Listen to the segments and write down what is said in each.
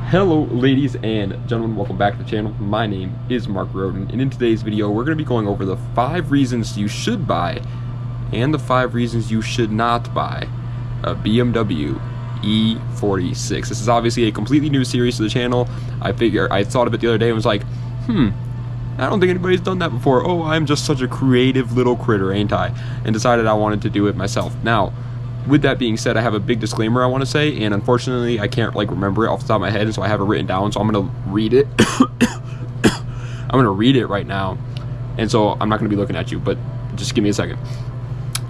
Hello ladies and gentlemen, welcome back to the channel. My name is Mark Roden, and in today's video we're going to be going over the 5 reasons you should buy and the 5 reasons you should not buy a BMW E46. This is obviously a completely new series to the channel. I thought of it the other day and was like, I don't think anybody's done that before. Oh, I'm just such a creative little critter, ain't I? And decided I wanted to do it myself. Now, with that being said, I have a big disclaimer I want to say, and unfortunately I can't remember it off the top of my head, and so I have it written down, so I'm going to read it. I'm going to read it right now, and so I'm not going to be looking at you, but just give me a second.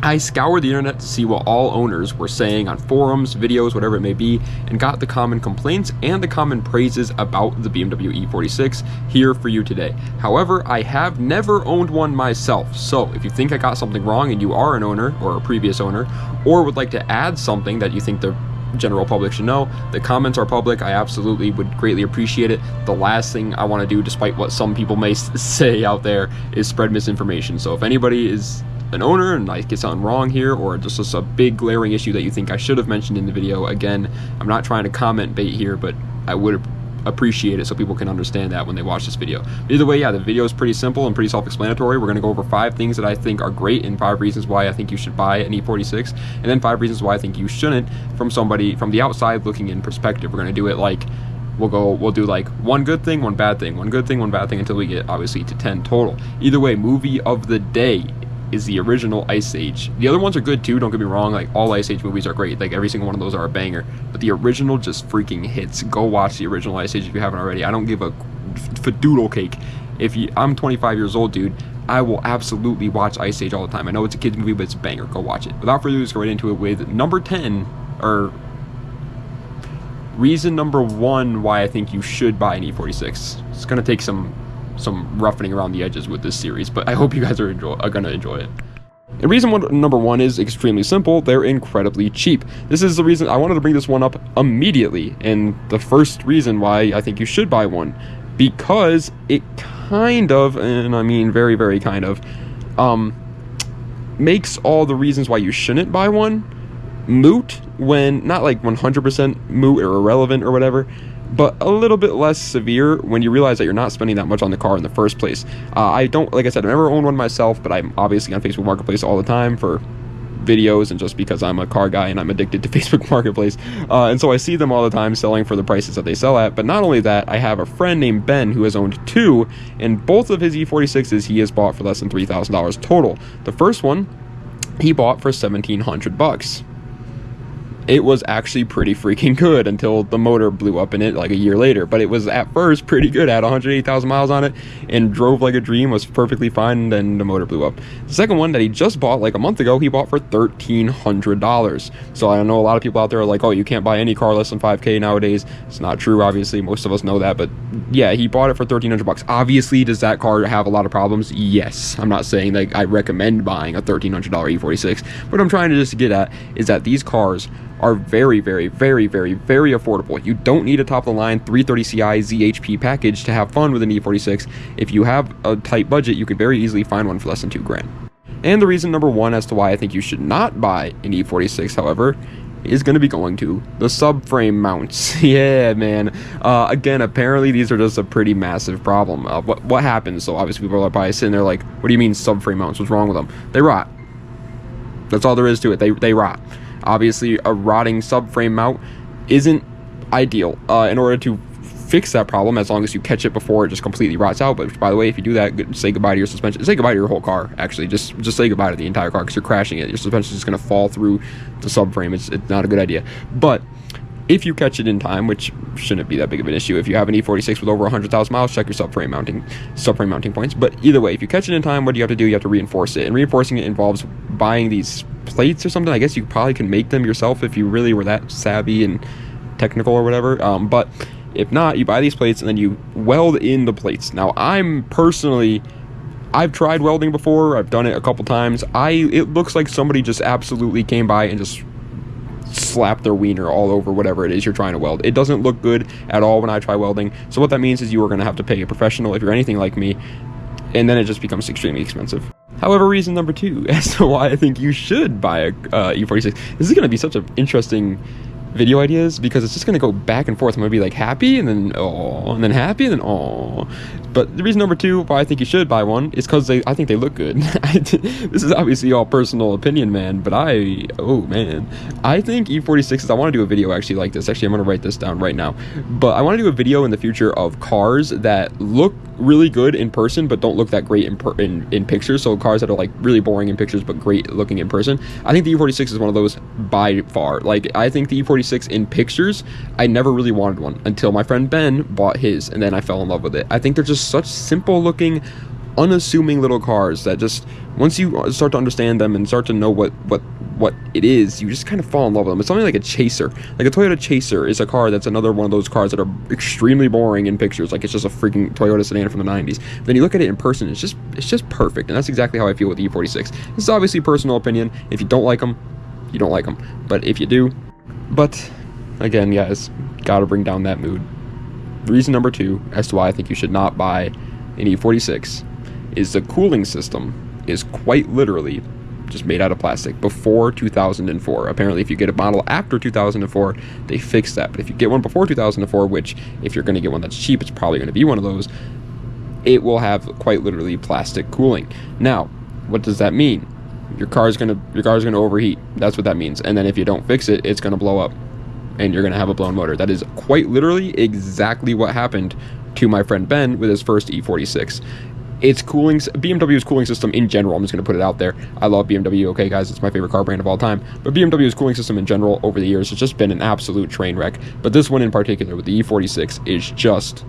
I scoured the internet to see what all owners were saying on forums, videos, whatever it may be, and got the common complaints and the common praises about the BMW E46 here for you today. However, I have never owned one myself, so if you think I got something wrong and you are an owner or a previous owner, or would like to add something that you think the general public should know, the comments are public. I absolutely would greatly appreciate it. The last thing I want to do, despite what some people may say out there, is spread misinformation. So if anybody is an owner and I get something wrong here, or just a big glaring issue that you think I should have mentioned in the video, again, I'm not trying to comment bait here, but I would appreciate it so people can understand that when they watch this video. But either way, yeah, the video is pretty simple and pretty self-explanatory. We're going to go over 5 things that I think are great and 5 reasons why I think you should buy an E46, and then 5 reasons why I think you shouldn't from somebody from the outside looking in perspective. We're going to do it like we'll do like 1 good thing, 1 bad thing, 1 good thing, 1 bad thing, until we get obviously to 10 total. Either way, movie of the day is the original Ice Age. The other ones are good too, don't get me wrong, like all Ice Age movies are great, like every single one of those are a banger, but the original just freaking hits. Go watch the original Ice Age if you haven't already. I don't give a fadoodle cake. I'm 25 years old, dude. I will absolutely watch Ice Age all the time. I know it's a kid's movie, but it's a banger. Go watch it. Without further ado, let's go right into it with number 10, or reason number 1 why I think you should buy an E46. It's gonna take some roughening around the edges with this series, but I hope you guys are gonna enjoy it. And reason number 1 is extremely simple. They're incredibly cheap. This is the reason I wanted to bring this one up immediately, and the first reason why I think you should buy one, because it kind of, and I mean very, very kind of, makes all the reasons why you shouldn't buy one moot, when not like 100% moot or irrelevant or whatever, but a little bit less severe when you realize that you're not spending that much on the car in the first place. Like I said, I've never owned one myself, but I'm obviously on Facebook Marketplace all the time for videos, and just because I'm a car guy and I'm addicted to Facebook Marketplace, and so I see them all the time selling for the prices that they sell at. But not only that, I have a friend named Ben who has owned 2, and both of his E46s he has bought for less than $3,000 total. The first one he bought for $1,700. It was actually pretty freaking good until the motor blew up in it like a year later, but it was at first pretty good. Had 180,000 miles on it and drove like a dream, was perfectly fine, and then the motor blew up. The second one that he just bought like a month ago, he bought for $1,300. So I know a lot of people out there are like, oh, you can't buy any car less than $5,000 nowadays. It's not true, obviously. Most of us know that, but yeah, he bought it for $1,300. Obviously, does that car have a lot of problems? Yes. I'm not saying that I recommend buying a $1,300 E46. What I'm trying to just get at is that these cars are very, very, very, very, very affordable. You don't need a top-of-the-line 330 Ci ZHP package to have fun with an E46. If you have a tight budget, you could very easily find one for less than $2,000. And the reason number 1 as to why I think you should not buy an E46, however, is going to be going to the subframe mounts. Yeah, man. Again, apparently these are just a pretty massive problem. What happens? So obviously people are probably sitting there like, what do you mean subframe mounts? What's wrong with them? They rot. That's all there is to it. They rot. Obviously, a rotting subframe mount isn't ideal. In order to fix that problem, as long as you catch it before it just completely rots out. But by the way, if you do that, say goodbye to your suspension. Say goodbye to your whole car, actually. Just say goodbye to the entire car, because you're crashing it. Your suspension is just going to fall through the subframe. It's not a good idea. But if you catch it in time, which shouldn't be that big of an issue, if you have an E46 with over 100,000 miles, check your subframe mounting points. But either way, if you catch it in time, what do you have to do? You have to reinforce it, and reinforcing it involves buying these plates or something. I guess you probably can make them yourself if you really were that savvy and technical or whatever, but if not, you buy these plates and then you weld in the plates. Now, I've tried welding before. I've done it a couple times. It looks like somebody just absolutely came by and just slapped their wiener all over whatever it is you're trying to weld. It doesn't look good at all when I try welding. So what that means is you are going to have to pay a professional if you're anything like me, and then it just becomes extremely expensive. However, reason number 2 as to why I think you should buy a E46. This is going to be such an interesting video ideas, because it's just going to go back and forth. I'm going to be like happy and then oh, and then happy and then oh. But the reason number 2 why I think you should buy one is because I think they look good. This is obviously all personal opinion, man, but I think E46s, I want to do a video actually like this. Actually, I'm going to write this down right now. But I want to do a video in the future of cars that look really good in person but don't look that great in pictures. So cars that are like really boring in pictures but great looking in person. I think the E46 is one of those by far. Like, I think the E46 in pictures, I never really wanted one until my friend Ben bought his, and then I fell in love with it. I think they're just such simple looking, unassuming little cars that just, once you start to understand them and start to know what it is, you just kind of fall in love with them. It's something like a Chaser. Like a Toyota Chaser is a car that's another one of those cars that are extremely boring in pictures. Like, it's just a freaking Toyota sedan from the 90s. But then you look at it in person, it's just perfect. And that's exactly how I feel with the E46. This is obviously personal opinion. If you don't like them, you don't like them. But if you do, but again, guys, gotta bring down that mood. Reason number 2 as to why I think you should not buy an E46 is the cooling system is quite literally just made out of plastic before 2004. Apparently, if you get a model after 2004, they fixed that. But if you get one before 2004, which if you're going to get one that's cheap, it's probably going to be one of those, it will have quite literally plastic cooling. Now, what does that mean? Your car's going to overheat. That's what that means. And then if you don't fix it, it's going to blow up and you're going to have a blown motor. That is quite literally exactly what happened to my friend Ben with his first E46. It's cooling, BMW's cooling system in general, I'm just going to put it out there. I love BMW, okay, guys, it's my favorite car brand of all time. But BMW's cooling system in general over the years has just been an absolute train wreck. But this one in particular with the E46 is just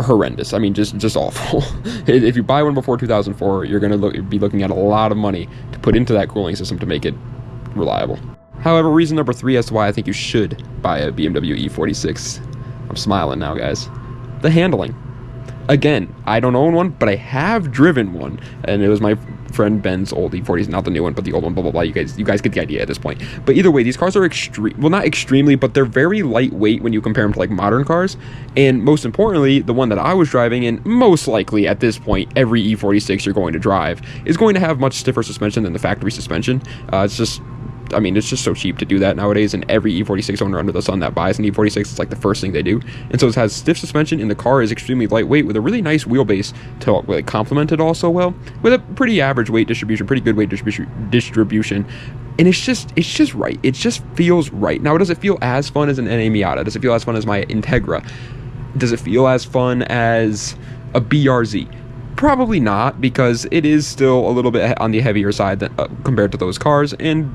horrendous. I mean, just awful. If you buy one before 2004, you're going to be looking at a lot of money to put into that cooling system to make it reliable. However, reason number 3 as to why I think you should buy a BMW E46, I'm smiling now, guys, the handling. Again, I don't own one, but I have driven one, and it was my friend Ben's old E40s, not the new one, but the old one, blah, blah, blah. You guys get the idea at this point. But either way, these cars are not extremely, but they're very lightweight when you compare them to, like, modern cars. And most importantly, the one that I was driving, and most likely at this point, every E46 you're going to drive is going to have much stiffer suspension than the factory suspension. It's just so cheap to do that nowadays, and every E46 owner under the sun that buys an E46, it's like the first thing they do. And so it has stiff suspension, and the car is extremely lightweight with a really nice wheelbase to like complement it also well, with a pretty average weight distribution, pretty good weight distribution. And it's just right. It just feels right. Now, does it feel as fun as an NA Miata? Does it feel as fun as my Integra? Does it feel as fun as a BRZ? Probably not, because it is still a little bit on the heavier side compared to those cars, and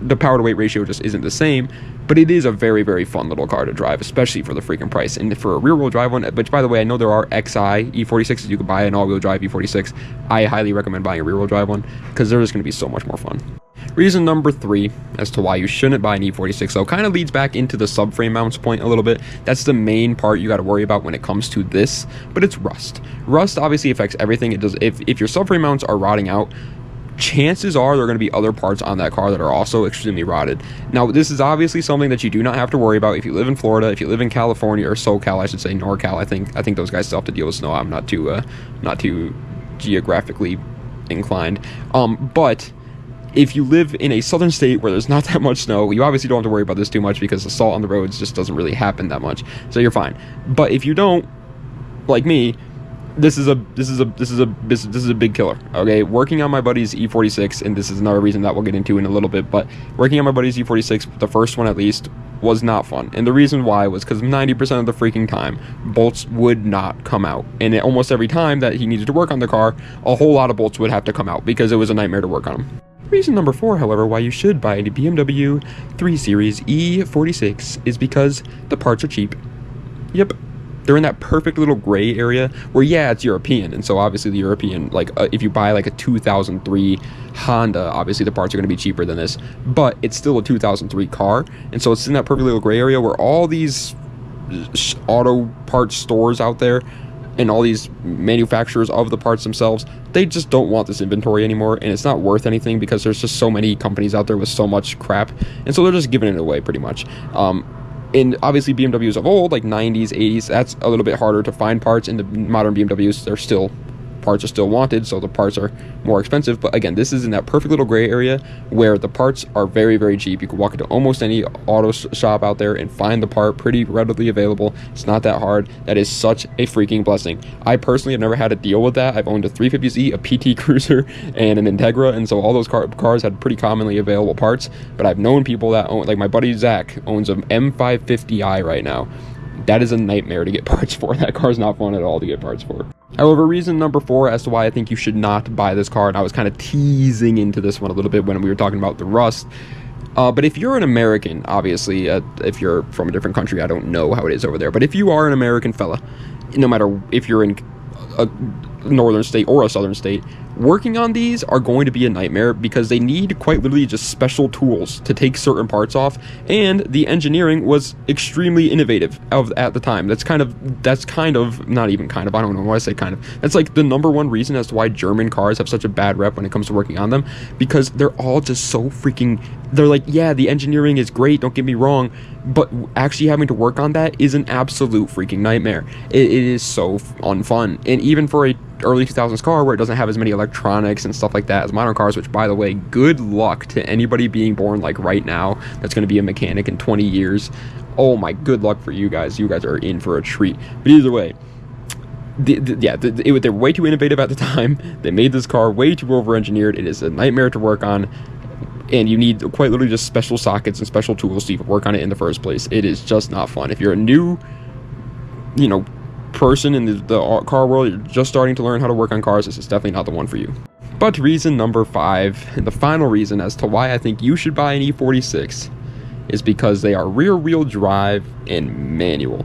the power to weight ratio just isn't the same. But it is a very, very fun little car to drive, especially for the freaking price. And for a rear-wheel drive one, which, by the way, I know there are XI E46s, you can buy an all-wheel drive E46. I highly recommend buying a rear-wheel drive one, because they're just going to be so much more fun. Reason number 3 as to why you shouldn't buy an E46, so kind of leads back into the subframe mounts point a little bit. That's the main part you got to worry about when it comes to this, but it's rust. Rust obviously affects everything. It does. If your subframe mounts are rotting out, chances are there are going to be other parts on that car that are also extremely rotted. Now, this is obviously something that you do not have to worry about if you live in Florida, if you live in California, or SoCal, I should say, NorCal. I think those guys still have to deal with snow. I'm not too geographically inclined. But if you live in a southern state where there's not that much snow, you obviously don't have to worry about this too much, because the salt on the roads just doesn't really happen that much. So you're fine. But if you don't, like me, this is a big killer. Okay, working on my buddy's E46, and this is another reason that we'll get into in a little bit, but working on my buddy's E46, the first one at least, was not fun. And the reason why was because 90% of the freaking time, bolts would not come out. And almost every time that he needed to work on the car, a whole lot of bolts would have to come out, because it was a nightmare to work on them. Reason number 4, however, why you should buy a BMW 3 Series E46 is because the parts are cheap. Yep. They're in that perfect little gray area where, yeah, it's European. And so obviously the European, like if you buy like a 2003 Honda, obviously the parts are going to be cheaper than this, but it's still a 2003 car. And so it's in that perfect little gray area where all these auto parts stores out there and all these manufacturers of the parts themselves, they just don't want this inventory anymore, and it's not worth anything because there's just so many companies out there with so much crap, and so they're just giving it away pretty much. And obviously BMWs of old, like 90s, 80s, that's a little bit harder to find parts. In the modern BMWs, they're still parts are still wanted, so the parts are more expensive. But again, this is in that perfect little gray area where the parts are very, very cheap. You can walk into almost any auto shop out there and find the part pretty readily available. It's not that hard. That is such a freaking blessing. I personally have never had to deal with that. I've owned a 350Z, a PT Cruiser, and an Integra, and so all those cars had pretty commonly available parts. But I've known people that own, like my buddy Zach owns an M550i right now. That is a nightmare to get parts for. That car's not fun at all to get parts for. However, reason number 4 as to why I think you should not buy this car, and I was kind of teasing into this one a little bit when we were talking about the rust. But if you're an American, obviously, if you're from a different country, I don't know how it is over there. But if you are an American fella, no matter if you're in a northern state or a southern state, working on these are going to be a nightmare because they need quite literally just special tools to take certain parts off, and the engineering was extremely innovative at the time. That's kind of not even kind of, I don't know why I say kind of, that's like the number one reason as to why German cars have such a bad rep when it comes to working on them, because they're all just so freaking, they're like, yeah, the engineering is great, don't get me wrong, but actually having to work on that is an absolute freaking nightmare. It is so unfun. And even for a early 2000s car where it doesn't have as many electronics and stuff like that as modern cars, which, by the way, good luck to anybody being born like right now that's going to be a mechanic in 20 years. Oh my, good luck for you guys. You guys are in for a treat. But either way, they're way too innovative at the time. They made this car way too over-engineered. It is a nightmare to work on, and you need quite literally just special sockets and special tools to even work on it in the first place. It is just not fun. If you're a new, person in the car world, you're just starting to learn how to work on cars, this is definitely not the one for you. But reason number 5, and the final reason as to why I think you should buy an E46, is because they are rear-wheel drive and manual.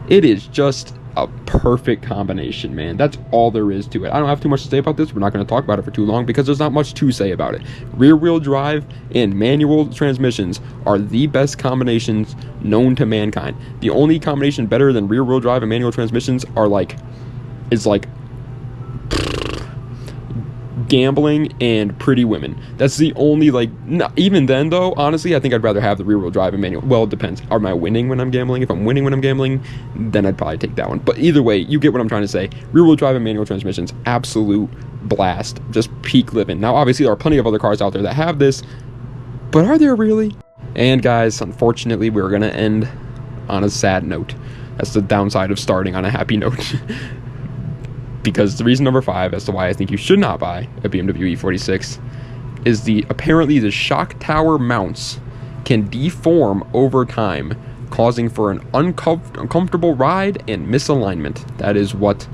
It is just a perfect combination, man. That's all there is to it. I don't have too much to say about this. We're not going to talk about it for too long because there's not much to say about it. Rear-wheel drive and manual transmissions are the best combinations known to mankind. The only combination better than rear-wheel drive and manual transmissions is like gambling and Pretty Women. That's the only, even then though, honestly, I think I'd rather have the rear-wheel drive and manual. Well, it depends. Am I winning when I'm gambling? If I'm winning when I'm gambling, then I'd probably take that one. But either way, you get what I'm trying to say. Rear-wheel drive and manual transmissions, absolute blast. Just peak living. Now, obviously, there are plenty of other cars out there that have this, but are there really? And guys, unfortunately, we're going to end on a sad note. That's the downside of starting on a happy note. Because the reason number 5 as to why I think you should not buy a BMW E46 is apparently the shock tower mounts can deform over time, causing for an uncomfortable ride and misalignment. That is what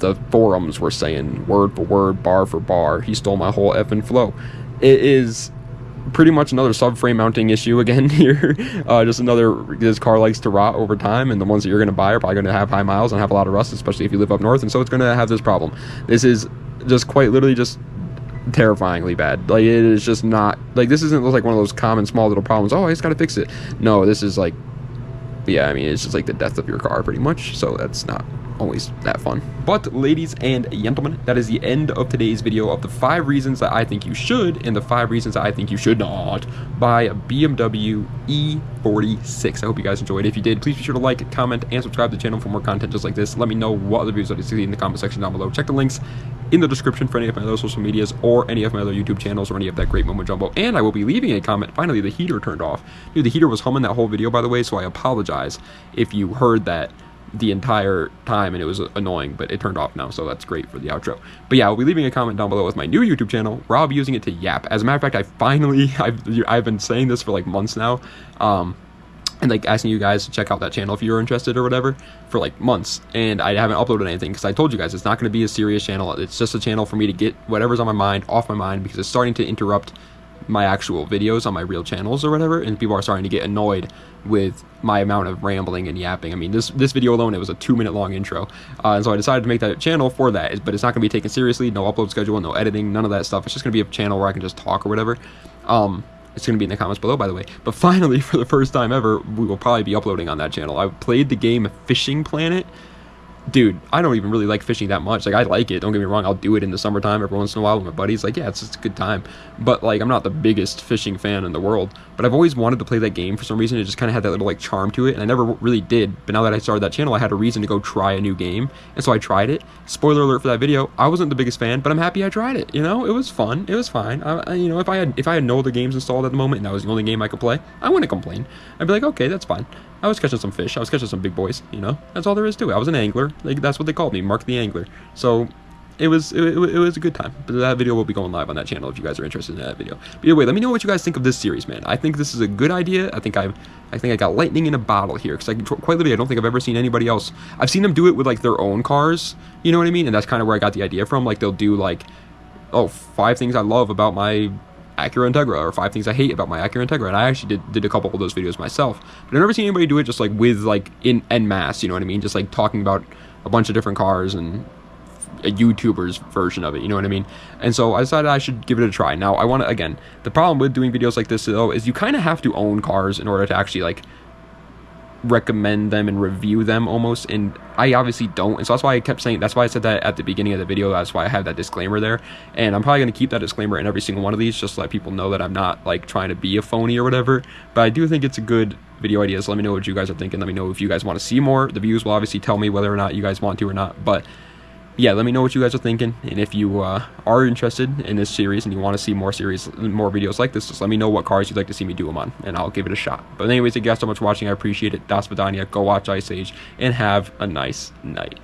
the forums were saying, word for word, bar for bar. He stole my whole effing flow. It is pretty much another subframe mounting issue again here. Just another, this car likes to rot over time, and the ones that you're going to buy are probably going to have high miles and have a lot of rust, especially if you live up north, and so it's going to have this problem. This is just quite literally just terrifyingly bad. Like, it is just not, like, this isn't like one of those common small little problems, oh, I just got to fix it. No, this is like, yeah, I mean, it's just like the death of your car pretty much, so that's not always that fun. But ladies and gentlemen, that is the end of today's video of the 5 reasons that I think you should and the 5 reasons that I think you should not buy a BMW E46. I hope you guys enjoyed. If you did, please be sure to like, comment, and subscribe to the channel for more content just like this. Let me know what other videos you see in the comment section down below. Check the links in the description for any of my other social medias or any of my other YouTube channels or any of that great Momo Jumbo. And I will be leaving a comment. Finally, the heater turned off. Dude, the heater was humming that whole video, by the way, so I apologize if you heard that the entire time and it was annoying, but it turned off now, so that's great for the outro. But yeah, I'll be leaving a comment down below with my new YouTube channel where I'll be using it to yap. As a matter of fact, I've been saying this for like months now, and like asking you guys to check out that channel if you're interested or whatever for like months, and I haven't uploaded anything because I told you guys it's not going to be a serious channel. It's just a channel for me to get whatever's on my mind off my mind, because it's starting to interrupt my actual videos on my real channels or whatever, and people are starting to get annoyed with my amount of rambling and yapping. I mean, this video alone, it was a 2-minute long intro, and so I decided to make that channel for that, but it's not going to be taken seriously. No upload schedule, no editing, none of that stuff. It's just going to be a channel where I can just talk or whatever. It's going to be in the comments below, by the way. But finally, for the first time ever, we will probably be uploading on that channel. I played the game Fishing Planet Dude, I don't even really like fishing that much. Like, I like it, don't get me wrong. I'll do it in the summertime every once in a while with my buddies. Like, yeah, it's just a good time. But, like, I'm not the biggest fishing fan in the world. But I've always wanted to play that game for some reason. It just kind of had that little, like, charm to it. And I never really did. But now that I started that channel, I had a reason to go try a new game. And so I tried it. Spoiler alert for that video, I wasn't the biggest fan, but I'm happy I tried it. You know, it was fun. It was fine. You know, if I had no other games installed at the moment and that was the only game I could play, I wouldn't complain. I'd be like, okay, that's fine. I was catching some fish. I was catching some big boys, you know? That's all there is to it. I was an angler. Like, that's what they called me, Mark the Angler. So, it was a good time. But that video will be going live on that channel if you guys are interested in that video. But anyway, let me know what you guys think of this series, man. I think this is a good idea. I think I got lightning in a bottle here. Because quite literally, I don't think I've ever seen anybody else. I've seen them do it with, like, their own cars. You know what I mean? And that's kind of where I got the idea from. Like, they'll do, like, oh, 5 things I love about my Acura Integra, or 5 things I hate about my Acura Integra, and I actually did a couple of those videos myself, but I've never seen anybody do it just like with like en masse, you know what I mean, just like talking about a bunch of different cars and a YouTuber's version of it, you know what I mean. And so I decided I should give it a try. Now I want to, again, the problem with doing videos like this though is you kind of have to own cars in order to actually like recommend them and review them almost, and I obviously don't, and so that's why I kept saying, that's why I said that at the beginning of the video, that's why I have that disclaimer there, and I'm probably going to keep that disclaimer in every single one of these just to let people know that I'm not like trying to be a phony or whatever. But I do think it's a good video idea, so let me know what you guys are thinking. Let me know if you guys want to see more. The views will obviously tell me whether or not you guys want to or not, but yeah, let me know what you guys are thinking, and if you are interested in this series and you want to see more videos like this, just let me know what cars you'd like to see me do them on, and I'll give it a shot. But anyways, thank you guys so much for watching. I appreciate it. Das Vidania. Go watch Ice Age, and have a nice night.